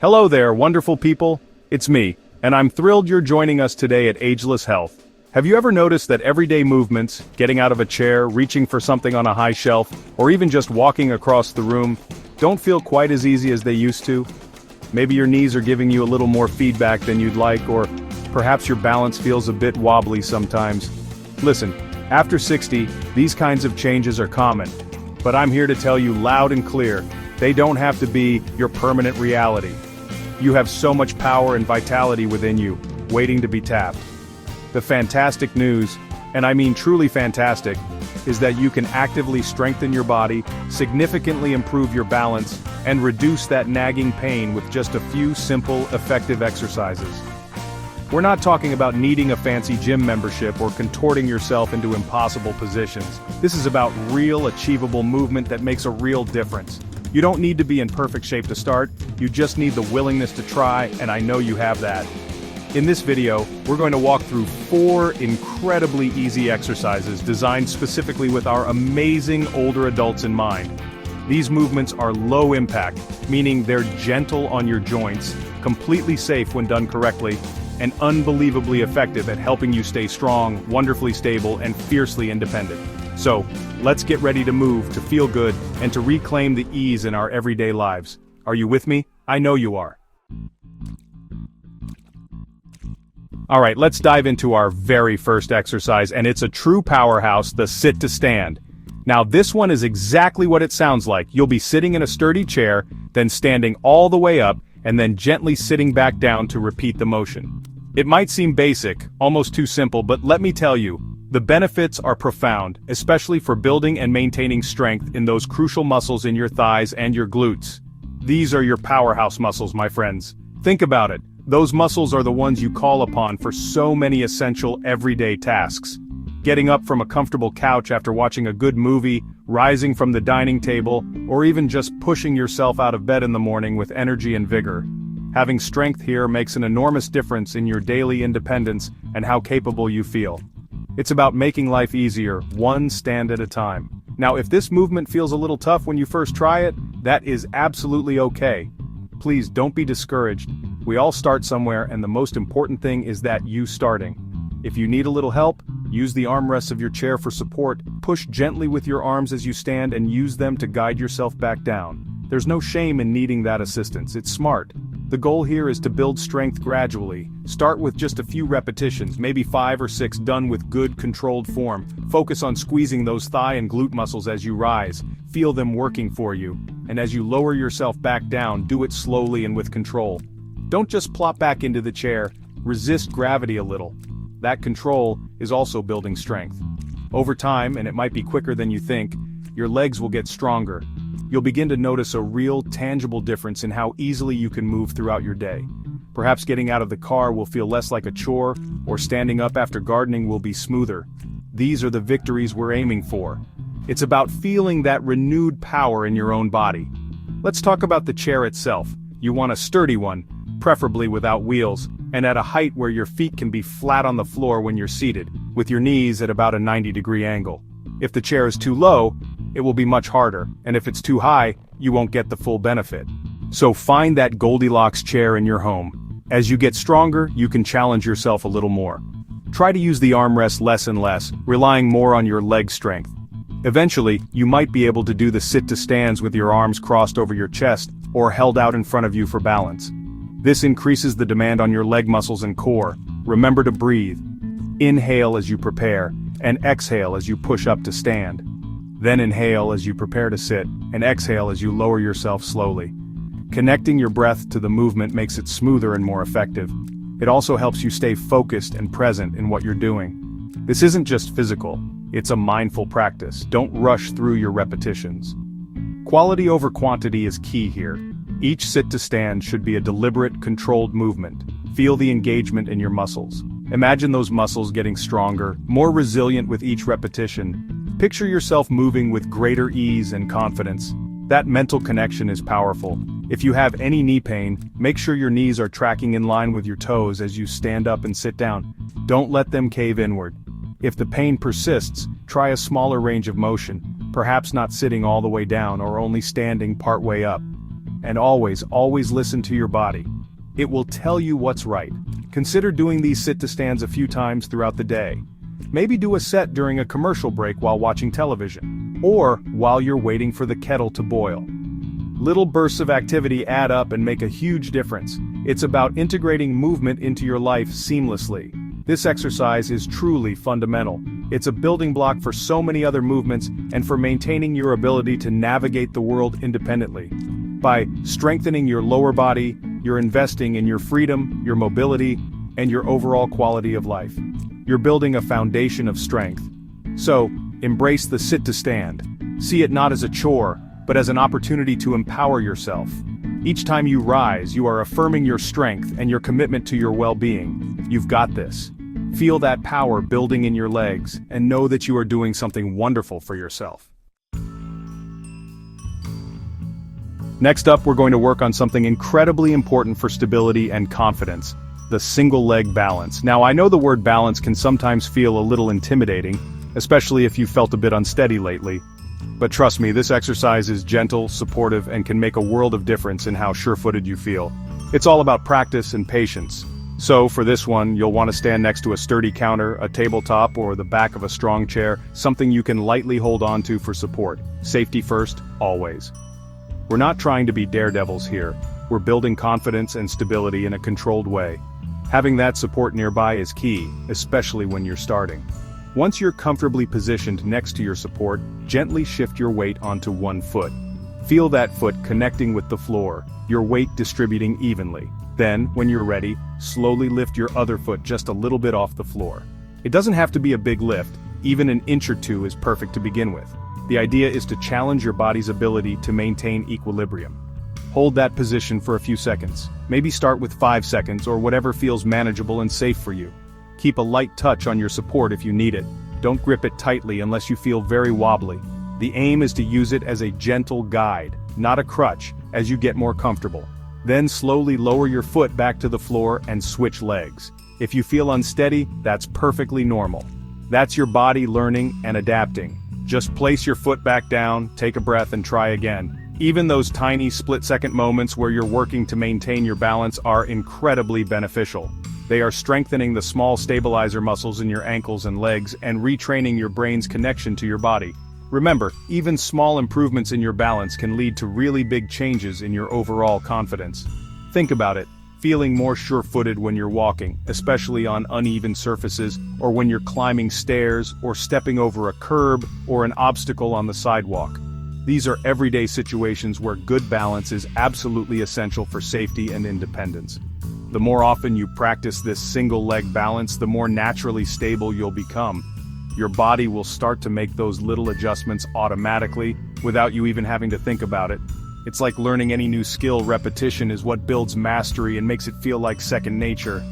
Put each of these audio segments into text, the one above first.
Hello there, wonderful people. It's me, and I'm thrilled you're joining us today at Ageless Health. Have you ever noticed that everyday movements, getting out of a chair, reaching for something on a high shelf, or even just walking across the room, don't feel quite as easy as they used to? Maybe your knees are giving you a little more feedback than you'd like, or perhaps your balance feels a bit wobbly sometimes. Listen, after 60, these kinds of changes are common. But I'm here to tell you loud and clear, they don't have to be your permanent reality. You have so much power and vitality within you, waiting to be tapped. The fantastic news, and I mean truly fantastic, is that you can actively strengthen your body, significantly improve your balance, and reduce that nagging pain with just a few simple, effective exercises. We're not talking about needing a fancy gym membership or contorting yourself into impossible positions. This is about real, achievable movement that makes a real difference. You don't need to be in perfect shape to start, you just need the willingness to try, and I know you have that. In this video, we're going to walk through 4 incredibly easy exercises designed specifically with our amazing older adults in mind. These movements are low impact, meaning they're gentle on your joints, completely safe when done correctly, and unbelievably effective at helping you stay strong, wonderfully stable, and fiercely independent. So, let's get ready to move, to feel good, and to reclaim the ease in our everyday lives. Are you with me? I know you are. Alright, let's dive into our very first exercise, and it's a true powerhouse, the sit to stand. Now this one is exactly what it sounds like. You'll be sitting in a sturdy chair, then standing all the way up, and then gently sitting back down to repeat the motion. It might seem basic, almost too simple, but let me tell you, the benefits are profound, especially for building and maintaining strength in those crucial muscles in your thighs and your glutes. These are your powerhouse muscles, my friends. Think about it. Those muscles are the ones you call upon for so many essential everyday tasks. Getting up from a comfortable couch after watching a good movie, rising from the dining table, or even just pushing yourself out of bed in the morning with energy and vigor. Having strength here makes an enormous difference in your daily independence and how capable you feel. It's about making life easier, one stand at a time. Now, if this movement feels a little tough when you first try it, that is absolutely okay. Please don't be discouraged. We all start somewhere, and the most important thing is that you starting. If you need a little help, use the armrests of your chair for support, push gently with your arms as you stand and use them to guide yourself back down. There's no shame in needing that assistance, it's smart. The goal here is to build strength gradually. Start with just a few repetitions, maybe 5 or 6 done with good controlled form. Focus on squeezing those thigh and glute muscles as you rise. Feel them working for you. And as you lower yourself back down, do it slowly and with control. Don't just plop back into the chair, resist gravity a little. That control is also building strength. Over time, and it might be quicker than you think, your legs will get stronger. You'll begin to notice a real, tangible difference in how easily you can move throughout your day. Perhaps getting out of the car will feel less like a chore, or standing up after gardening will be smoother. These are the victories we're aiming for. It's about feeling that renewed power in your own body. Let's talk about the chair itself. You want a sturdy one, preferably without wheels, and at a height where your feet can be flat on the floor when you're seated, with your knees at about a 90-degree angle. If the chair is too low, it will be much harder, and if it's too high, you won't get the full benefit. So find that Goldilocks chair in your home. As you get stronger, you can challenge yourself a little more. Try to use the armrest less and less, relying more on your leg strength. Eventually, you might be able to do the sit-to-stands with your arms crossed over your chest, or held out in front of you for balance. This increases the demand on your leg muscles and core. Remember to breathe. Inhale as you prepare, and exhale as you push up to stand. Then inhale as you prepare to sit, and exhale as you lower yourself slowly. Connecting your breath to the movement makes it smoother and more effective. It also helps you stay focused and present in what you're doing. This isn't just physical, it's a mindful practice. Don't rush through your repetitions. Quality over quantity is key here. Each sit-to-stand should be a deliberate, controlled movement. Feel the engagement in your muscles. Imagine those muscles getting stronger, more resilient with each repetition. Picture yourself moving with greater ease and confidence. That mental connection is powerful. If you have any knee pain, make sure your knees are tracking in line with your toes as you stand up and sit down. Don't let them cave inward. If the pain persists, try a smaller range of motion, perhaps not sitting all the way down or only standing part way up. And always, always listen to your body. It will tell you what's right. Consider doing these sit-to-stands a few times throughout the day. Maybe do a set during a commercial break while watching television, or while you're waiting for the kettle to boil. Little bursts of activity add up and make a huge difference. It's about integrating movement into your life seamlessly. This exercise is truly fundamental. It's a building block for so many other movements and for maintaining your ability to navigate the world independently. By strengthening your lower body, you're investing in your freedom, your mobility, and your overall quality of life. You're building a foundation of strength. So, embrace the sit-to-stand. See it not as a chore, but as an opportunity to empower yourself. Each time you rise, you are affirming your strength and your commitment to your well-being. You've got this. Feel that power building in your legs, and know that you are doing something wonderful for yourself. Next up, we're going to work on something incredibly important for stability and confidence: the single leg balance. Now, I know the word balance can sometimes feel a little intimidating, especially if you felt a bit unsteady lately. But trust me, this exercise is gentle, supportive, and can make a world of difference in how sure-footed you feel. It's all about practice and patience. So, for this one, you'll want to stand next to a sturdy counter, a tabletop, or the back of a strong chair, something you can lightly hold on to for support. Safety first, always. We're not trying to be daredevils here. We're building confidence and stability in a controlled way. Having that support nearby is key, especially when you're starting. Once you're comfortably positioned next to your support, gently shift your weight onto one foot. Feel that foot connecting with the floor, your weight distributing evenly. Then, when you're ready, slowly lift your other foot just a little bit off the floor. It doesn't have to be a big lift, even an inch or two is perfect to begin with. The idea is to challenge your body's ability to maintain equilibrium. Hold that position for a few seconds. Maybe start with 5 seconds or whatever feels manageable and safe for you. Keep a light touch on your support if you need it. Don't grip it tightly unless you feel very wobbly. The aim is to use it as a gentle guide, not a crutch, as you get more comfortable. Then slowly lower your foot back to the floor and switch legs. If you feel unsteady, that's perfectly normal. That's your body learning and adapting. Just place your foot back down, take a breath, and try again. Even those tiny split-second moments where you're working to maintain your balance are incredibly beneficial. They are strengthening the small stabilizer muscles in your ankles and legs and retraining your brain's connection to your body. Remember, even small improvements in your balance can lead to really big changes in your overall confidence. Think about it, feeling more sure-footed when you're walking, especially on uneven surfaces, or when you're climbing stairs, or stepping over a curb, or an obstacle on the sidewalk. These are everyday situations where good balance is absolutely essential for safety and independence. The more often you practice this single-leg balance, the more naturally stable you'll become. Your body will start to make those little adjustments automatically, without you even having to think about it. It's like learning any new skill. Repetition is what builds mastery and makes it feel like second nature.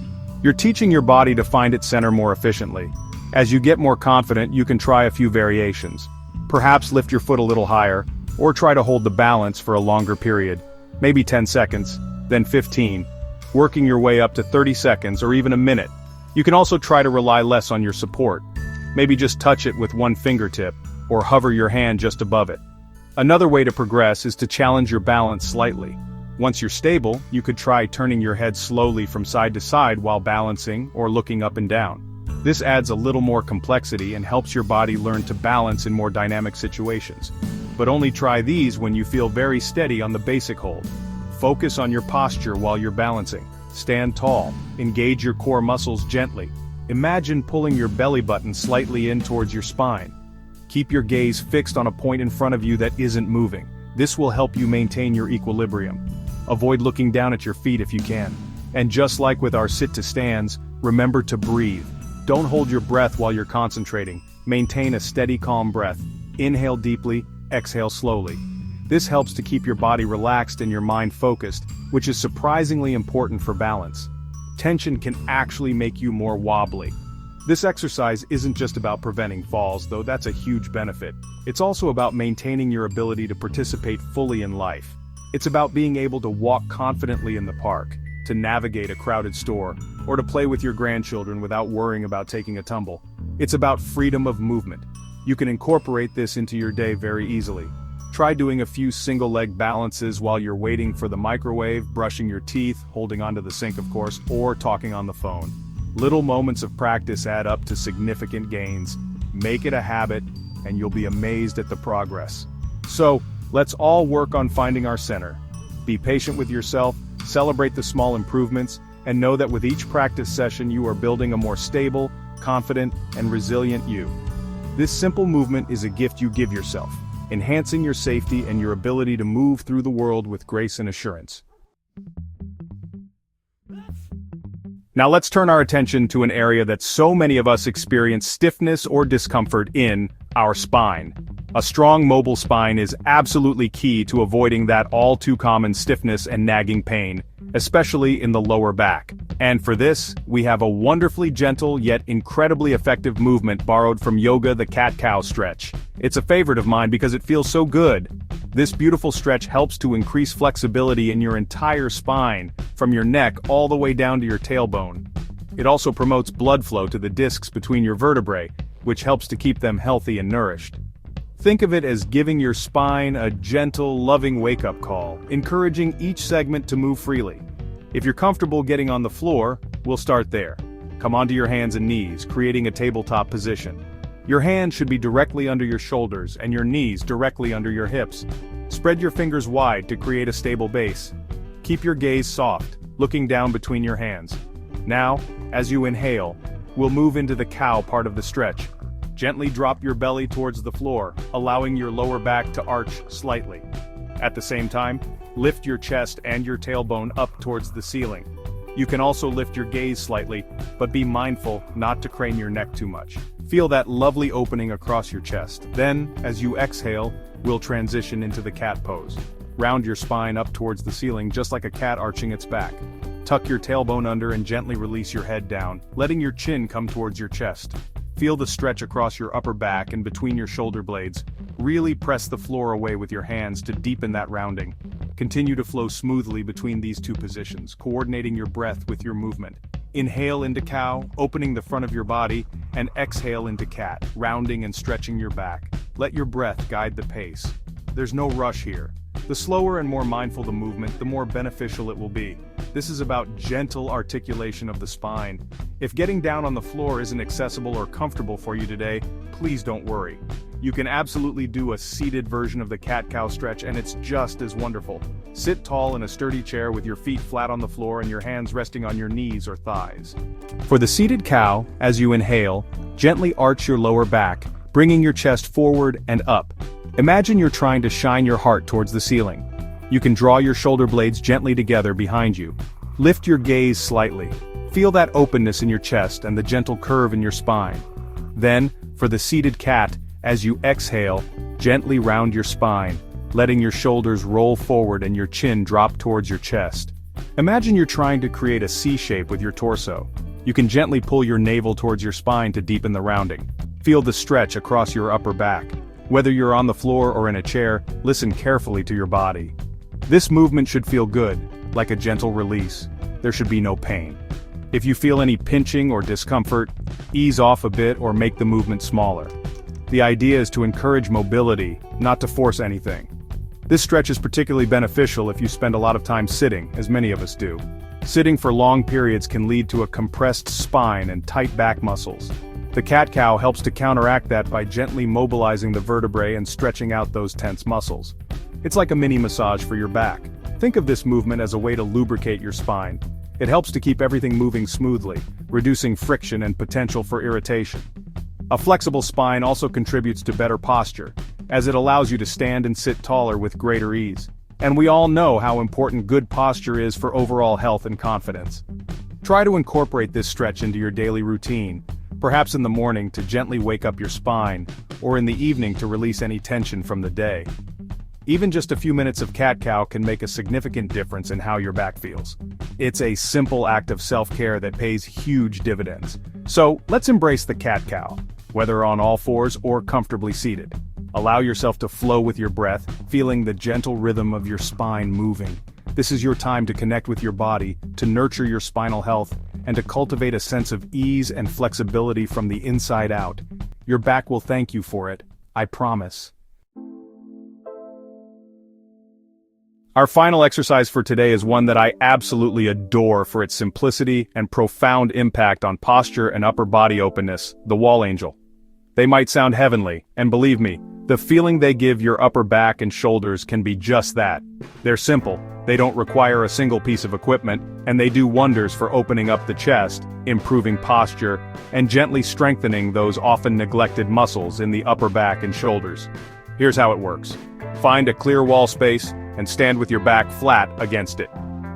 You're teaching your body to find its center more efficiently. As you get more confident, you can try a few variations. Perhaps lift your foot a little higher, or try to hold the balance for a longer period. Maybe 10 seconds, then 15. Working your way up to 30 seconds or even a minute. You can also try to rely less on your support. Maybe just touch it with one fingertip, or hover your hand just above it. Another way to progress is to challenge your balance slightly. Once you're stable, you could try turning your head slowly from side to side while balancing or looking up and down. This adds a little more complexity and helps your body learn to balance in more dynamic situations. But only try these when you feel very steady on the basic hold. Focus on your posture while you're balancing. Stand tall. Engage your core muscles gently. Imagine pulling your belly button slightly in towards your spine. Keep your gaze fixed on a point in front of you that isn't moving. This will help you maintain your equilibrium. Avoid looking down at your feet if you can. And just like with our sit-to-stands, remember to breathe. Don't hold your breath while you're concentrating. Maintain a steady, calm breath. Inhale deeply, exhale slowly. This helps to keep your body relaxed and your mind focused, which is surprisingly important for balance. Tension can actually make you more wobbly. This exercise isn't just about preventing falls, though that's a huge benefit. It's also about maintaining your ability to participate fully in life. It's about being able to walk confidently in the park, to navigate a crowded store, or to play with your grandchildren without worrying about taking a tumble. It's about freedom of movement. You can incorporate this into your day very easily. Try doing a few single leg balances while you're waiting for the microwave, brushing your teeth, holding onto the sink of course, or talking on the phone. Little moments of practice add up to significant gains. Make it a habit, and you'll be amazed at the progress. So, let's all work on finding our center. Be patient with yourself, celebrate the small improvements, and know that with each practice session you are building a more stable, confident, and resilient you. This simple movement is a gift you give yourself, enhancing your safety and your ability to move through the world with grace and assurance. Now let's turn our attention to an area that so many of us experience stiffness or discomfort in, our spine. A strong mobile spine is absolutely key to avoiding that all too common stiffness and nagging pain, especially in the lower back. And for this, we have a wonderfully gentle yet incredibly effective movement borrowed from yoga, the cat-cow stretch. It's a favorite of mine because it feels so good. This beautiful stretch helps to increase flexibility in your entire spine, from your neck all the way down to your tailbone. It also promotes blood flow to the discs between your vertebrae, which helps to keep them healthy and nourished. Think of it as giving your spine a gentle, loving wake-up call, encouraging each segment to move freely. If you're comfortable getting on the floor, we'll start there. Come onto your hands and knees, creating a tabletop position. Your hands should be directly under your shoulders and your knees directly under your hips. Spread your fingers wide to create a stable base. Keep your gaze soft, looking down between your hands. Now, as you inhale, we'll move into the cow part of the stretch. Gently drop your belly towards the floor, allowing your lower back to arch slightly. At the same time, lift your chest and your tailbone up towards the ceiling. You can also lift your gaze slightly, but be mindful not to crane your neck too much. Feel that lovely opening across your chest. Then, as you exhale, we'll transition into the cat pose. Round your spine up towards the ceiling just like a cat arching its back. Tuck your tailbone under and gently release your head down, letting your chin come towards your chest. Feel the stretch across your upper back and between your shoulder blades. Really press the floor away with your hands to deepen that rounding. Continue to flow smoothly between these two positions, coordinating your breath with your movement. Inhale into cow, opening the front of your body, and exhale into cat, rounding and stretching your back. Let your breath guide the pace. There's no rush here. The slower and more mindful the movement, the more beneficial it will be. This is about gentle articulation of the spine. If getting down on the floor isn't accessible or comfortable for you today, please don't worry. You can absolutely do a seated version of the cat-cow stretch and it's just as wonderful. Sit tall in a sturdy chair with your feet flat on the floor and your hands resting on your knees or thighs. For the seated cow, as you inhale, gently arch your lower back, bringing your chest forward and up. Imagine you're trying to shine your heart towards the ceiling. You can draw your shoulder blades gently together behind you. Lift your gaze slightly. Feel that openness in your chest and the gentle curve in your spine. Then, for the seated cat, as you exhale, gently round your spine, letting your shoulders roll forward and your chin drop towards your chest. Imagine you're trying to create a C shape with your torso. You can gently pull your navel towards your spine to deepen the rounding. Feel the stretch across your upper back. Whether you're on the floor or in a chair, listen carefully to your body. This movement should feel good, like a gentle release. There should be no pain. If you feel any pinching or discomfort, ease off a bit or make the movement smaller. The idea is to encourage mobility, not to force anything. This stretch is particularly beneficial if you spend a lot of time sitting, as many of us do. Sitting for long periods can lead to a compressed spine and tight back muscles. The cat-cow helps to counteract that by gently mobilizing the vertebrae and stretching out those tense muscles. It's like a mini massage for your back. Think of this movement as a way to lubricate your spine. It helps to keep everything moving smoothly, reducing friction and potential for irritation. A flexible spine also contributes to better posture, as it allows you to stand and sit taller with greater ease. And we all know how important good posture is for overall health and confidence. Try to incorporate this stretch into your daily routine, perhaps in the morning to gently wake up your spine, or in the evening to release any tension from the day. Even just a few minutes of cat-cow can make a significant difference in how your back feels. It's a simple act of self-care that pays huge dividends. So, let's embrace the cat-cow, whether on all fours or comfortably seated. Allow yourself to flow with your breath, feeling the gentle rhythm of your spine moving. This is your time to connect with your body, to nurture your spinal health, and to cultivate a sense of ease and flexibility from the inside out. Your back will thank you for it, I promise. Our final exercise for today is one that I absolutely adore for its simplicity and profound impact on posture and upper body openness, the wall angel. They might sound heavenly, and believe me, the feeling they give your upper back and shoulders can be just that. They're simple, they don't require a single piece of equipment, and they do wonders for opening up the chest, improving posture, and gently strengthening those often neglected muscles in the upper back and shoulders. Here's how it works. Find a clear wall space, and stand with your back flat against it.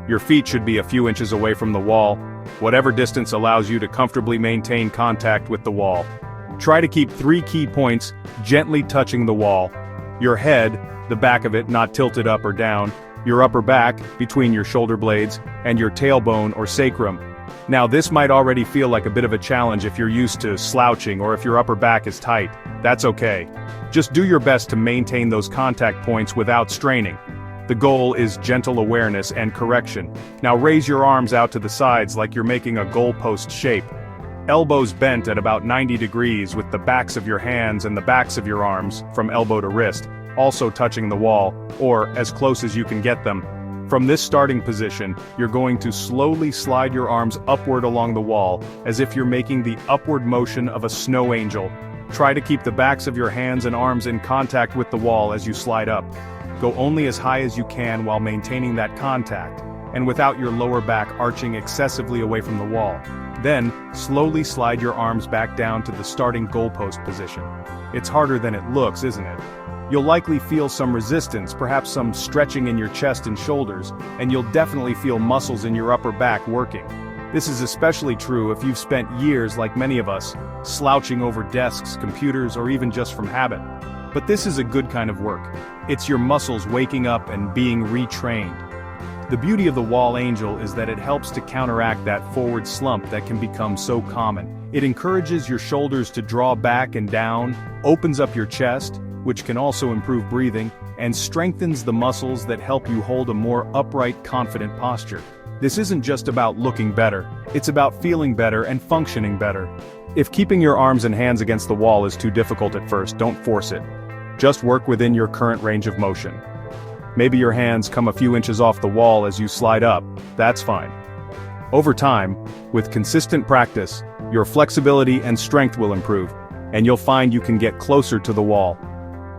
Your feet should be a few inches away from the wall, whatever distance allows you to comfortably maintain contact with the wall. Try to keep 3 key points gently touching the wall. Your head, the back of it not tilted up or down, your upper back, between your shoulder blades, and your tailbone or sacrum. Now this might already feel like a bit of a challenge if you're used to slouching or if your upper back is tight. That's okay. Just do your best to maintain those contact points without straining. The goal is gentle awareness and correction. Now raise your arms out to the sides like you're making a goalpost shape. Elbows bent at about 90 degrees with the backs of your hands and the backs of your arms, from elbow to wrist, also touching the wall, or as close as you can get them. From this starting position, you're going to slowly slide your arms upward along the wall, as if you're making the upward motion of a snow angel. Try to keep the backs of your hands and arms in contact with the wall as you slide up. Go only as high as you can while maintaining that contact, and without your lower back arching excessively away from the wall. Then, slowly slide your arms back down to the starting goalpost position. It's harder than it looks, isn't it? You'll likely feel some resistance, perhaps some stretching in your chest and shoulders, and you'll definitely feel muscles in your upper back working. This is especially true if you've spent years, like many of us, slouching over desks, computers, or even just from habit. But this is a good kind of work. It's your muscles waking up and being retrained. The beauty of the wall angel is that it helps to counteract that forward slump that can become so common. It encourages your shoulders to draw back and down, opens up your chest, which can also improve breathing, and strengthens the muscles that help you hold a more upright, confident posture. This isn't just about looking better, it's about feeling better and functioning better. If keeping your arms and hands against the wall is too difficult at first, don't force it. Just work within your current range of motion. Maybe your hands come a few inches off the wall as you slide up, that's fine. Over time, with consistent practice, your flexibility and strength will improve, and you'll find you can get closer to the wall.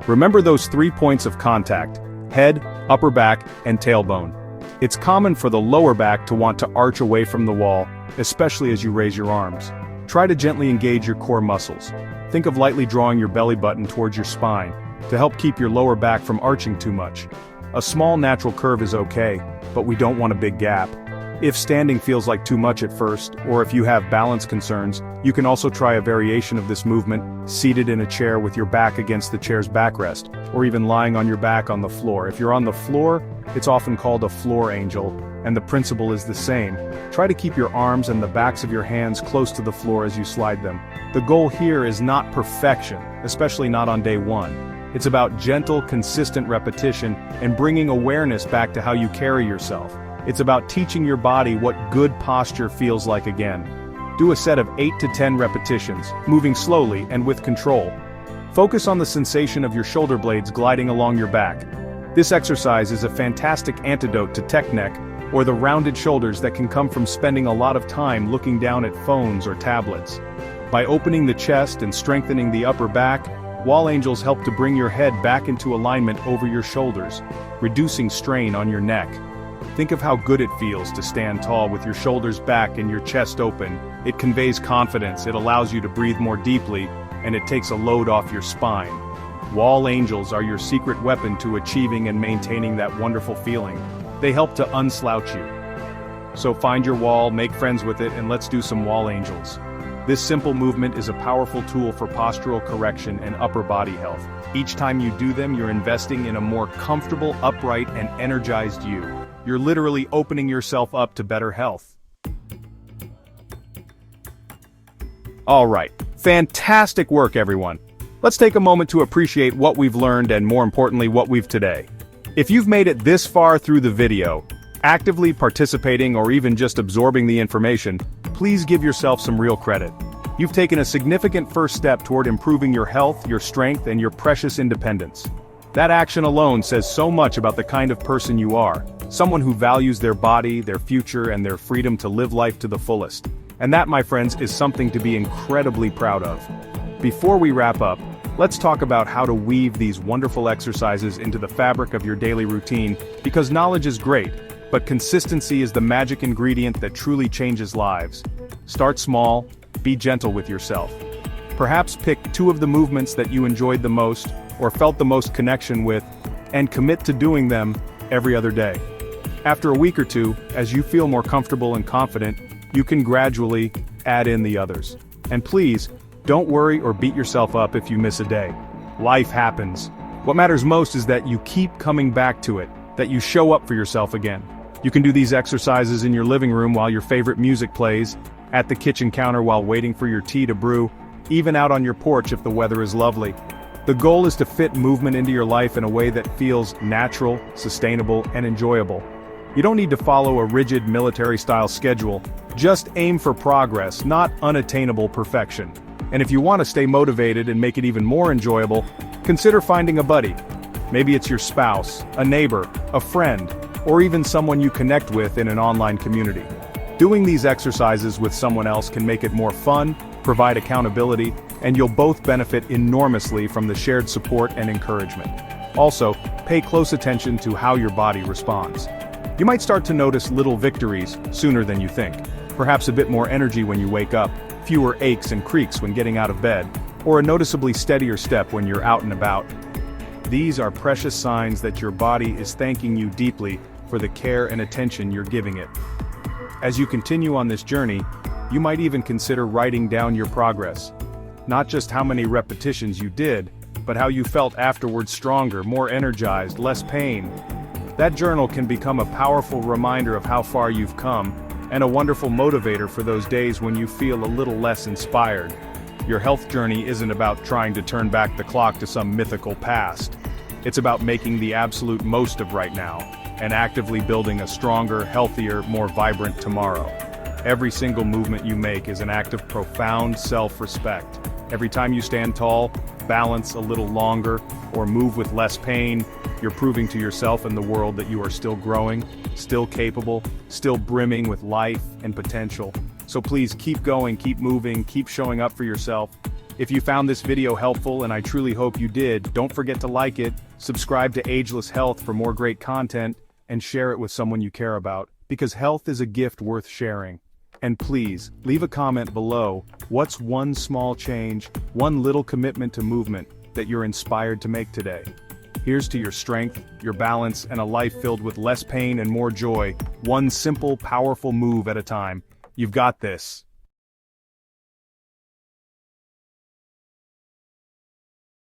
Remember those 3 points of contact: head, upper back, and tailbone. It's common for the lower back to want to arch away from the wall, especially as you raise your arms. Try to gently engage your core muscles. Think of lightly drawing your belly button towards your spine, to help keep your lower back from arching too much. A small natural curve is okay, but we don't want a big gap. If standing feels like too much at first, or if you have balance concerns, you can also try a variation of this movement, seated in a chair with your back against the chair's backrest, or even lying on your back on the floor. If you're on the floor, it's often called a floor angel, and the principle is the same. Try to keep your arms and the backs of your hands close to the floor as you slide them. The goal here is not perfection, especially not on day one. It's about gentle, consistent repetition and bringing awareness back to how you carry yourself. It's about teaching your body what good posture feels like again. Do a set of 8 to 10 repetitions, moving slowly and with control. Focus on the sensation of your shoulder blades gliding along your back. This exercise is a fantastic antidote to tech neck, or the rounded shoulders that can come from spending a lot of time looking down at phones or tablets. By opening the chest and strengthening the upper back, wall angels help to bring your head back into alignment over your shoulders, reducing strain on your neck. Think of how good it feels to stand tall with your shoulders back and your chest open. It conveys confidence, it allows you to breathe more deeply, and it takes a load off your spine. Wall angels are your secret weapon to achieving and maintaining that wonderful feeling. They help to unslouch you. So find your wall, make friends with it, and let's do some wall angels. This simple movement is a powerful tool for postural correction and upper body health. Each time you do them, you're investing in a more comfortable, upright, and energized you. You're literally opening yourself up to better health. Alright, fantastic work everyone. Let's take a moment to appreciate what we've learned and more importantly what we've today. If you've made it this far through the video, actively participating or even just absorbing the information, please give yourself some real credit. You've taken a significant first step toward improving your health, your strength, and your precious independence. That action alone says so much about the kind of person you are, someone who values their body, their future, and their freedom to live life to the fullest. And that, my friends, is something to be incredibly proud of. Before we wrap up, let's talk about how to weave these wonderful exercises into the fabric of your daily routine, because knowledge is great, but consistency is the magic ingredient that truly changes lives. Start small, be gentle with yourself. Perhaps pick 2 of the movements that you enjoyed the most, or felt the most connection with, and commit to doing them every other day. After a week or 2, as you feel more comfortable and confident, you can gradually add in the others. And please, don't worry or beat yourself up if you miss a day. Life happens. What matters most is that you keep coming back to it, that you show up for yourself again. You can do these exercises in your living room while your favorite music plays, at the kitchen counter while waiting for your tea to brew, even out on your porch if the weather is lovely. The goal is to fit movement into your life in a way that feels natural, sustainable, and enjoyable. You don't need to follow a rigid military-style schedule. Just aim for progress, not unattainable perfection. And if you want to stay motivated and make it even more enjoyable, consider finding a buddy. Maybe it's your spouse, a neighbor, a friend, or even someone you connect with in an online community. Doing these exercises with someone else can make it more fun, provide accountability, and you'll both benefit enormously from the shared support and encouragement. Also, pay close attention to how your body responds. You might start to notice little victories sooner than you think. Perhaps a bit more energy when you wake up, fewer aches and creaks when getting out of bed, or a noticeably steadier step when you're out and about. These are precious signs that your body is thanking you deeply for the care and attention you're giving it. As you continue on this journey, you might even consider writing down your progress. Not just how many repetitions you did, but how you felt afterwards, stronger, more energized, less pain. That journal can become a powerful reminder of how far you've come, and a wonderful motivator for those days when you feel a little less inspired. Your health journey isn't about trying to turn back the clock to some mythical past. It's about making the absolute most of right now, and actively building a stronger, healthier, more vibrant tomorrow. Every single movement you make is an act of profound self-respect. Every time you stand tall, balance a little longer, or move with less pain, you're proving to yourself and the world that you are still growing, still capable, still brimming with life and potential. So please keep going, keep moving, keep showing up for yourself. If you found this video helpful, and I truly hope you did, don't forget to like it, subscribe to Ageless Health for more great content, and share it with someone you care about, because health is a gift worth sharing. And please, leave a comment below. What's one small change, one little commitment to movement that you're inspired to make today? Here's to your strength, your balance, and a life filled with less pain and more joy, one simple, powerful move at a time. You've got this.